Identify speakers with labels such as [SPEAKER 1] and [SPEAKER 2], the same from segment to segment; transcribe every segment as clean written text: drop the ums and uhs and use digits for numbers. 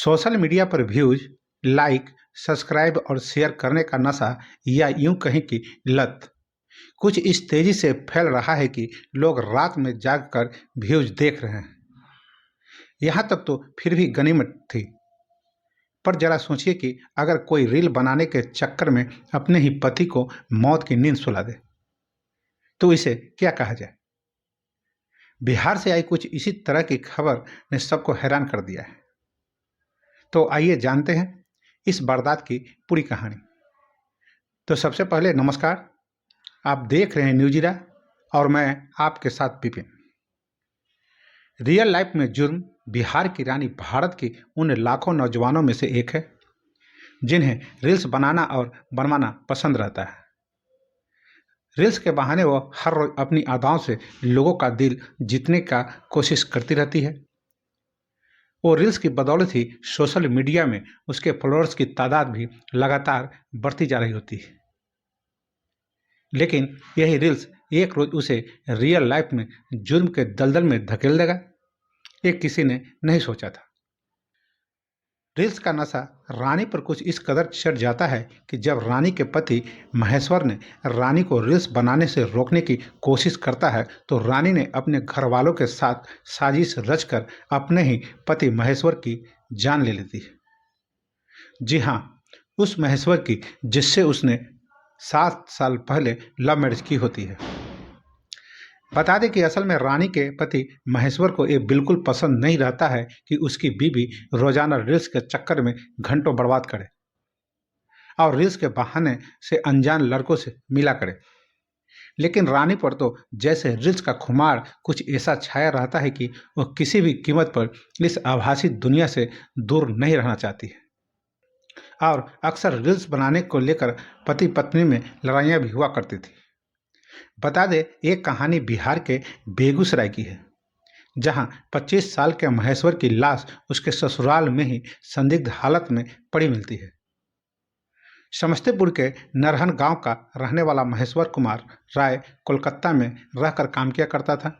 [SPEAKER 1] Social media पर views, like, subscribe और share करने का नशा या यूं कहें कि लत कुछ इस तेजी से फैल रहा है कि लोग रात में जागकर व्यूज देख रहे हैं। यहाँ तक तो फिर भी गनीमत थी, पर जरा सोचिए कि अगर कोई रील बनाने के चक्कर में अपने ही पति को मौत की नींद सुला दे, तो इसे क्या कहा जाए। बिहार से आई कुछ इसी तरह की खबर ने सबको हैरान कर दिया है। तो आइए जानते हैं इस वारदात की पूरी कहानी। तो सबसे पहले नमस्कार, आप देख रहे हैं न्यूज़ीरा और मैं आपके साथ विपिन। रियल लाइफ में जुर्म बिहार की रानी भारत की उन लाखों नौजवानों में से एक है जिन्हें रील्स बनाना और बनवाना पसंद रहता है। रील्स के बहाने वो हर रोज अपनी अदाओं से लोगों का दिल जीतने का कोशिश करती रहती है। वो रील्स की बदौलत ही सोशल मीडिया में उसके फॉलोअर्स की तादाद भी लगातार बढ़ती जा रही होती है। लेकिन यही रील्स एक रोज उसे रियल लाइफ में जुर्म के दलदल में धकेल देगा, ये किसी ने नहीं सोचा था। रील्स का नशा रानी पर कुछ इस कदर चढ़ जाता है कि जब रानी के पति महेश्वर ने रानी को रील्स बनाने से रोकने की कोशिश करता है, तो रानी ने अपने घर वालों के साथ साजिश रचकर अपने ही पति महेश्वर की जान ले लेती है। जी हाँ, उस महेश्वर की जिससे उसने 7 साल पहले लव मैरिज की होती है। बता दें कि असल में रानी के पति महेश्वर को ये बिल्कुल पसंद नहीं रहता है कि उसकी बीवी रोजाना रील्स के चक्कर में घंटों बर्बाद करे और रील्स के बहाने से अनजान लड़कों से मिला करे। लेकिन रानी पर तो जैसे रील्स का खुमार कुछ ऐसा छाया रहता है कि वह किसी भी कीमत पर इस आभासी दुनिया से दूर नहीं रहना चाहती है। और अक्सर रील्स बनाने को लेकर पति पत्नी में लड़ाइयाँ भी हुआ करती थी। बता दें, एक कहानी बिहार के बेगूसराय की है, जहां 25 साल के महेश्वर की लाश उसके ससुराल में ही संदिग्ध हालत में पड़ी मिलती है। समस्तीपुर के नरहन गांव का रहने वाला महेश्वर कुमार राय कोलकाता में रहकर काम किया करता था।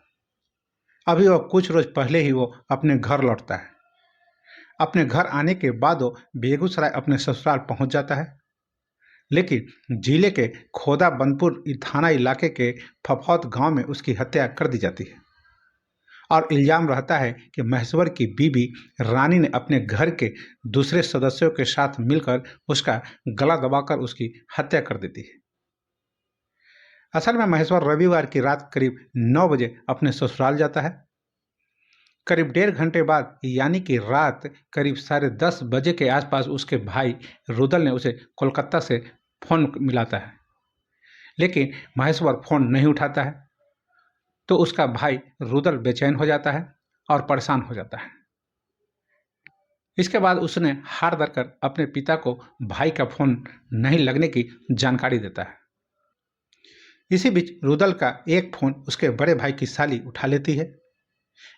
[SPEAKER 1] अभी वह कुछ रोज पहले ही वो अपने घर लौटता है। अपने घर आने के बाद वो बेगूसराय अपने ससुराल पहुंच जाता है, लेकिन जिले के खोदा बनपुर थाना इलाके के फफौत गांव में उसकी हत्या कर दी जाती है और इल्जाम रहता है कि महेश्वर की बीवी रानी ने अपने घर के दूसरे सदस्यों के साथ मिलकर उसका गला दबाकर उसकी हत्या कर देती है। असल में महेश्वर रविवार की रात करीब 9 बजे अपने ससुराल जाता है। करीब 1.5 घंटे बाद यानी कि रात करीब 10:30 बजे के आसपास उसके भाई रुदल ने उसे कोलकाता से फोन मिलाता है, लेकिन महेश्वर फोन नहीं उठाता है। तो उसका भाई रुदल बेचैन हो जाता है और परेशान हो जाता है। इसके बाद उसने हार धरकर अपने पिता को भाई का फोन नहीं लगने की जानकारी देता है। इसी बीच रुदल का एक फोन उसके बड़े भाई की साली उठा लेती है,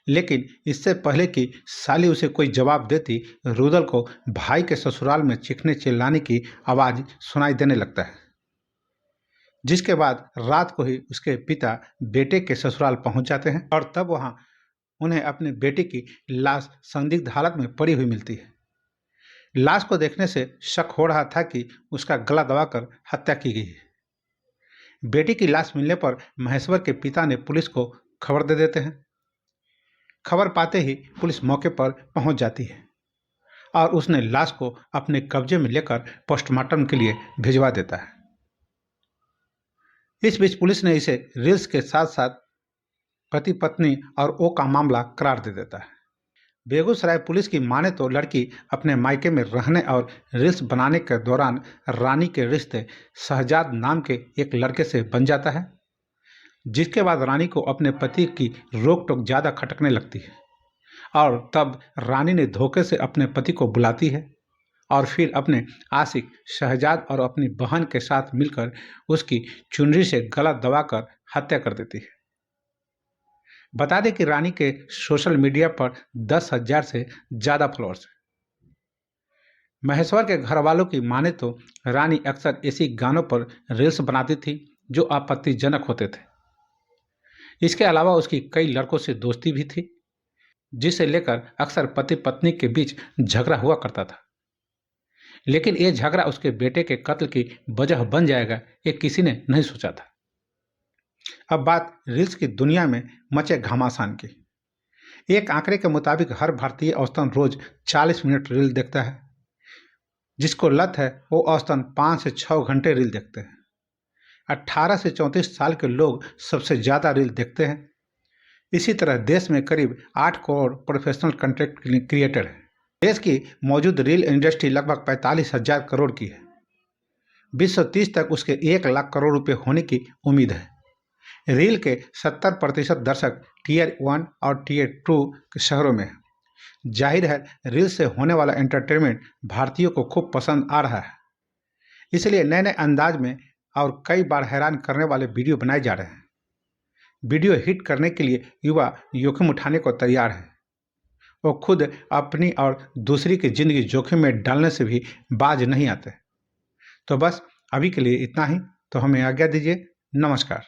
[SPEAKER 1] लेकिन इससे पहले कि साली उसे कोई जवाब देती, रुदल को भाई के ससुराल में चीखने चिल्लाने की आवाज सुनाई देने लगता है। जिसके बाद रात को ही उसके पिता बेटे के ससुराल पहुंच जाते हैं और तब वहां उन्हें अपने बेटे की लाश संदिग्ध हालत में पड़ी हुई मिलती है। लाश को देखने से शक हो रहा था कि उसका गला दबाकर हत्या की गई है। बेटी की लाश मिलने पर महेश्वर के पिता ने पुलिस को खबर दे देते हैं। खबर पाते ही पुलिस मौके पर पहुंच जाती है और उसने लाश को अपने कब्जे में लेकर पोस्टमार्टम के लिए भिजवा देता है। इस बीच पुलिस ने इसे रील्स के साथ साथ पति पत्नी और ओ का मामला करार दे देता है। बेगूसराय पुलिस की माने तो लड़की अपने मायके में रहने और रील्स बनाने के दौरान रानी के रिश्ते शहजाद नाम के एक लड़के से बन जाता है, जिसके बाद रानी को अपने पति की रोक टोक ज़्यादा खटकने लगती है और तब रानी ने धोखे से अपने पति को बुलाती है और फिर अपने आशिक शहजाद और अपनी बहन के साथ मिलकर उसकी चुनरी से गला दबाकर हत्या कर देती है। बता दें कि रानी के सोशल मीडिया पर 10,000 से ज़्यादा फॉलोअर्स हैं। महेश्वर के घर वालों की माने तो रानी अक्सर ऐसी गानों पर रील्स बनाती थी जो आपत्तिजनक होते थे। इसके अलावा उसकी कई लड़कों से दोस्ती भी थी, जिसे लेकर अक्सर पति पत्नी के बीच झगड़ा हुआ करता था। लेकिन यह झगड़ा उसके बेटे के कत्ल की वजह बन जाएगा, ये किसी ने नहीं सोचा था। अब बात रील्स की दुनिया में मचे घमासान की। एक आंकड़े के मुताबिक हर भारतीय औसतन रोज 40 मिनट रील देखता है। जिसको लत है वो औसतन 5 से 6 घंटे रील देखते हैं। 18 से 34 साल के लोग सबसे ज़्यादा रील देखते हैं। इसी तरह देश में करीब 8 करोड़ प्रोफेशनल कंटेंट क्रिएटर हैं। देश की मौजूद रील इंडस्ट्री लगभग 45,000 करोड़ की है। 2030 तक उसके 1 लाख करोड़ रुपए होने की उम्मीद है। रील के 70% दर्शक टीयर 1 और टीयर 2 के शहरों में हैं। जाहिर है रील से होने वाला एंटरटेनमेंट भारतीयों को खूब पसंद आ रहा है, इसलिए नए नए अंदाज में और कई बार हैरान करने वाले वीडियो बनाए जा रहे हैं। वीडियो हिट करने के लिए युवा जोखिम उठाने को तैयार है। वो खुद अपनी और दूसरी की जिंदगी जोखिम में डालने से भी बाज नहीं आते। तो बस अभी के लिए इतना ही। तो हमें आज्ञा दीजिए। नमस्कार।